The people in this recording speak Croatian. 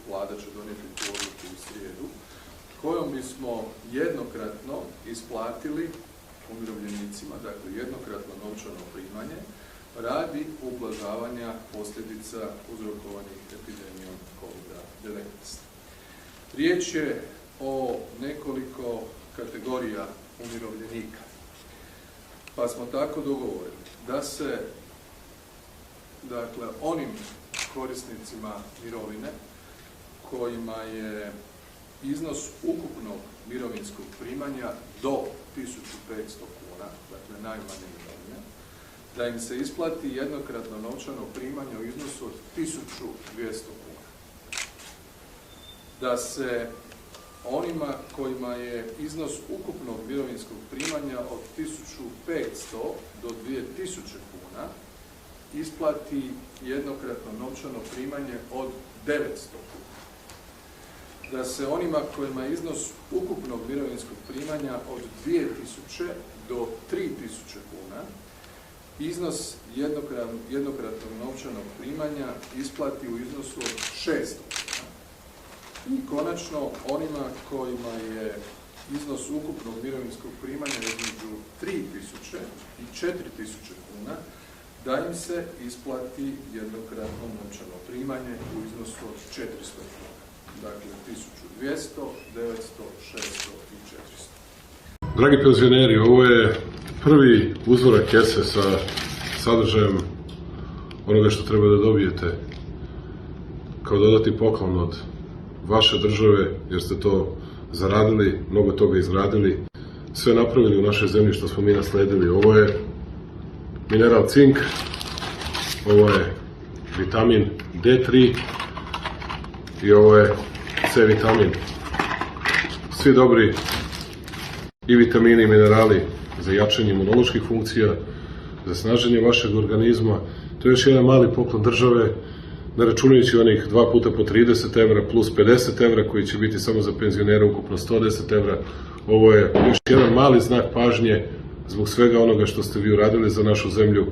Vlada će donijeti tu odluku u srijedu, kojom bismo jednokratno isplatili umirovljenicima, dakle jednokratno novčano primanje, radi ublažavanja posljedica uzrokovanih epidemijom COVID-19. Riječ je o nekoliko kategorija umirovljenika, pa smo tako dogovorili da se onim korisnicima mirovine kojima je iznos ukupnog mirovinskog primanja do 1500 kuna, dakle najmanje mirovine, da im se isplati jednokratno novčano primanje u iznosu od 1200 kuna. Da se onima kojima je iznos ukupnog mirovinskog primanja od 1500 do 2000 kuna isplati jednokratno novčano primanje od 900 kuna. Da se onima kojima je iznos ukupnog mirovinskog primanja od 2000 do 3000 kuna iznos jednokratnog novčanog primanja isplati u iznosu od 600 kuna. I konačno onima kojima je iznos ukupnog mirovinskog primanja između 3000 i 4000 kuna da im se isplati jednokratno novčano primanje u iznosu od 400 kuna. Dakle, 1200, 900, 600 i 400. Dragi penzioneri, ovo je prvi uzorak kese sa sadržajem onoga što treba da dobijete kao dodatni poklon od vaše države, jer ste to zaradili, mnogo toga izgradili, sve napravili u našoj zemlji što smo mi nasledili. Ovo je mineral cink, ovo je vitamin D3 i ovo je C vitamin. Svi dobri i vitamini i minerali za jačanje imunoloških funkcija, za snaženje vašeg organizma. To je još jedan mali poklon države, ne računajući onih 2 puta po 30 evra plus 50 evra koji će biti samo za penzionere, ukupno 110 evra. Ovo je još jedan mali znak pažnje zbog svega onoga što ste vi uradili za našu zemlju.